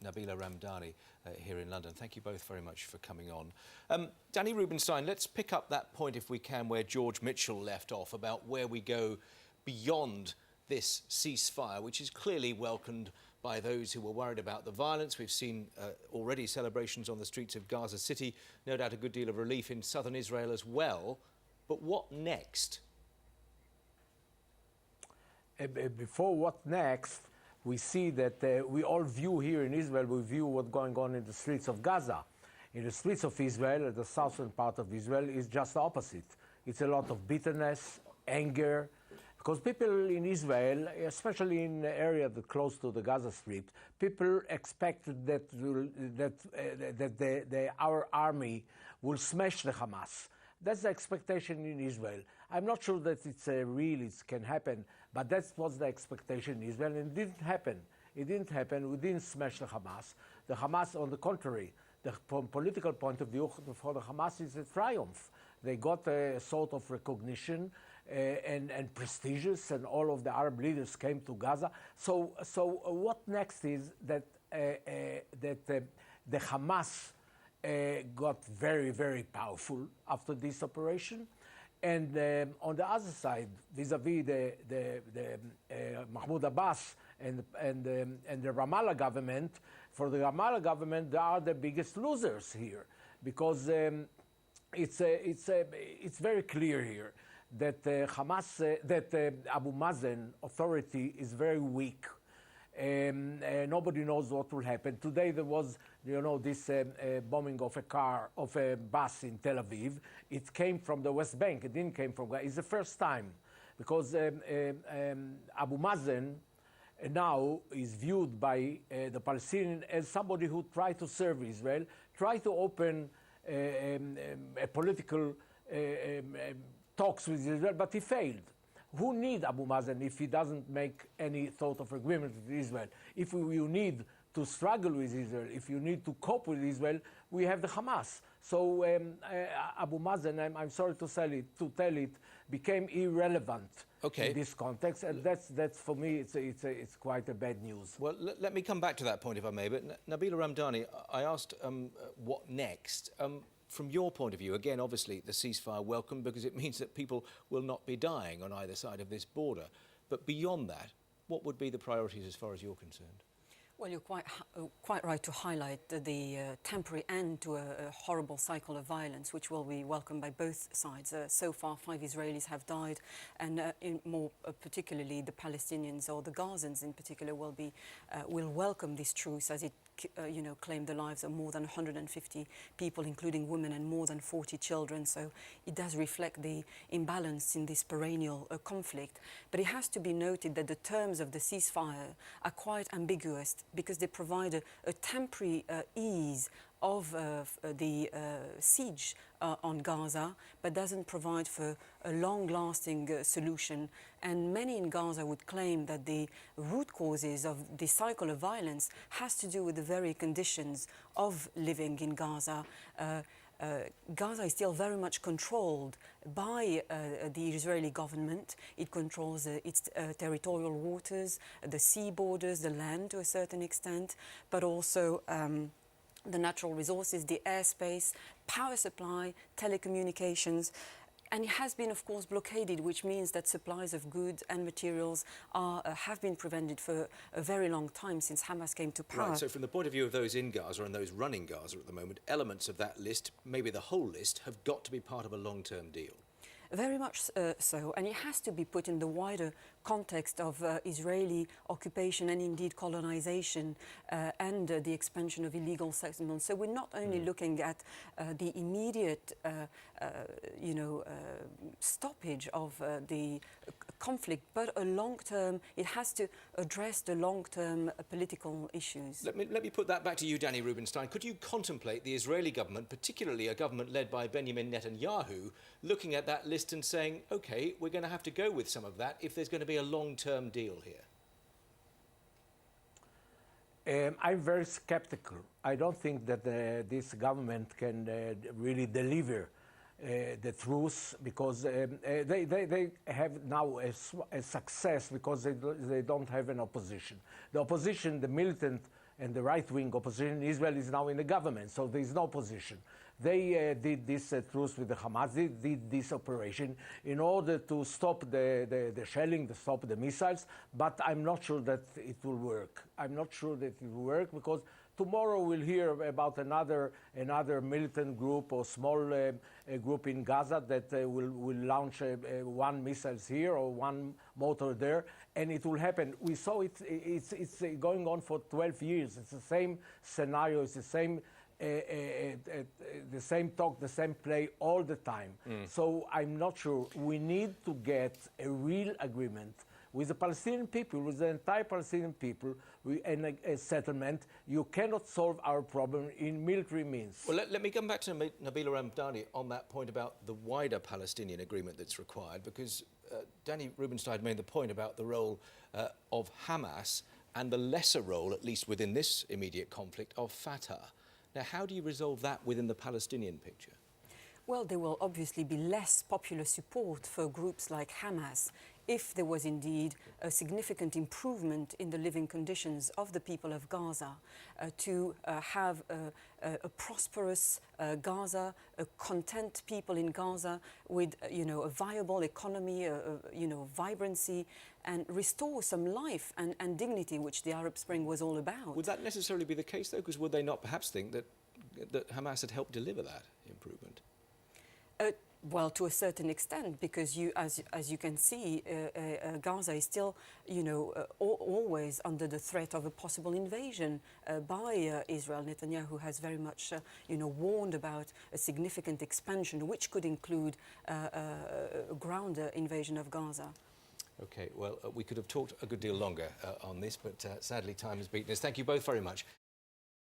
Nabila Ramdani here in London. Thank you both very much for coming on. Danny Rubenstein, let's pick up that point, if we can, where George Mitchell left off, about where we go beyond this ceasefire, which is clearly welcomed by those who were worried about the violence. We've seen already celebrations on the streets of Gaza City, no doubt a good deal of relief in southern Israel as well. But what next? Before what next, we see that we all view here in Israel, we view what's going on in the streets of Gaza. In the streets of Israel, the southern part of Israel, is just the opposite. It's a lot of bitterness, anger, because people in Israel, especially in the area that close to the Gaza Strip, people expected that our army will smash the Hamas. That's the expectation in Israel. I'm not sure that it's real, it can happen, but that was the expectation in Israel, and it didn't happen. It didn't happen. We didn't smash the Hamas. The Hamas, on the contrary, from political point of view, for the Hamas is a triumph. They got a sort of recognition and prestigious, and all of the Arab leaders came to Gaza. So what next is that the Hamas got very, very powerful after this operation. And on the other side, vis-a-vis the Mahmoud Abbas and the Ramallah government, for the Ramallah government, they are the biggest losers here, because it's very clear here that Abu Mazen authority is very weak. Nobody knows what will happen. Today there was, this bombing of a bus in Tel Aviv. It came from the West Bank. It didn't come from Gaza. It's the first time, because Abu Mazen now is viewed by the Palestinians as somebody who tried to serve Israel, tried to open a political talks with Israel, but he failed. Who need Abu Mazen if he doesn't make any sort of agreement with Israel? If you need to struggle with Israel, if you need to cope with Israel, we have the Hamas. So Abu Mazen, I'm sorry to tell it, became irrelevant in this context, and that's for me, it's quite a bad news. Well, let me come back to that point, if I may. But Nabila Ramdani, I asked what next. From your point of view, again, obviously the ceasefire welcome, because it means that people will not be dying on either side of this border. But beyond that, what would be the priorities as far as you're concerned? Well, you're quite right to highlight the temporary end to a horrible cycle of violence, which will be welcomed by both sides. So far, 5 Israelis have died, and more particularly the Palestinians, or the Gazans in particular, will welcome this truce, as it claimed the lives of more than 150 people, including women, and more than 40 children. So it does reflect the imbalance in this perennial conflict. But it has to be noted that the terms of the ceasefire are quite ambiguous, because they provide a temporary ease of the siege on Gaza, but doesn't provide for a long-lasting solution. And many in Gaza would claim that the root causes of the cycle of violence has to do with the very conditions of living in Gaza. Gaza is still very much controlled by the Israeli government. It controls its territorial waters, the sea borders, the land to a certain extent, but also the natural resources, the airspace, power supply, telecommunications. And it has been, of course, blockaded, which means that supplies of goods and materials have been prevented for a very long time, since Hamas came to power. Right, so from the point of view of those in Gaza and those running Gaza at the moment, elements of that list, maybe the whole list, have got to be part of a long-term deal. Very much so, and it has to be put in the wider context of Israeli occupation and indeed colonization and the expansion of illegal settlements. So we're not only looking at the immediate, stoppage of the conflict, but a long-term. It has to address the long-term political issues. Let me put that back to you, Danny Rubenstein. Could you contemplate the Israeli government, particularly a government led by Benjamin Netanyahu, looking at that list and saying, OK, we're going to have to go with some of that if there's going to be a long-term deal here? I'm very skeptical. I don't think that this government can really deliver the truce, because they have now a success because they don't have an opposition. The opposition, the militant and the right-wing opposition in Israel is now in the government, so there is no opposition. They did this truce with the Hamas, they did this operation in order to stop the shelling, to stop the missiles, but I'm not sure that it will work. I'm not sure that it will work because tomorrow we'll hear about another militant group or small group in Gaza that will launch one missiles here or one mortar there, and it will happen. We saw it's going on for 12 years. It's the same scenario. It's the same talk, the same play all the time. So I'm not sure. We need to get a real agreement with the Palestinian people, with the entire Palestinian people, and a settlement. You cannot solve our problem in military means. Well, let me come back to Nabila Ramdani on that point about the wider Palestinian agreement that's required, because Danny Rubenstein made the point about the role of Hamas and the lesser role, at least within this immediate conflict, of Fatah. Now, how do you resolve that within the Palestinian picture? Well, there will obviously be less popular support for groups like Hamas if there was indeed a significant improvement in the living conditions of the people of Gaza, to have a prosperous Gaza, a content people in Gaza with a viable economy, vibrancy, and restore some life and dignity, which the Arab Spring was all about. Would that necessarily be the case, though? Because would they not perhaps think that Hamas had helped deliver that improvement? Well, to a certain extent, because as you can see, Gaza is still, always under the threat of a possible invasion by Israel. Netanyahu has very much, warned about a significant expansion, which could include a ground invasion of Gaza. OK, well, we could have talked a good deal longer on this, but sadly time has beaten us. Thank you both very much.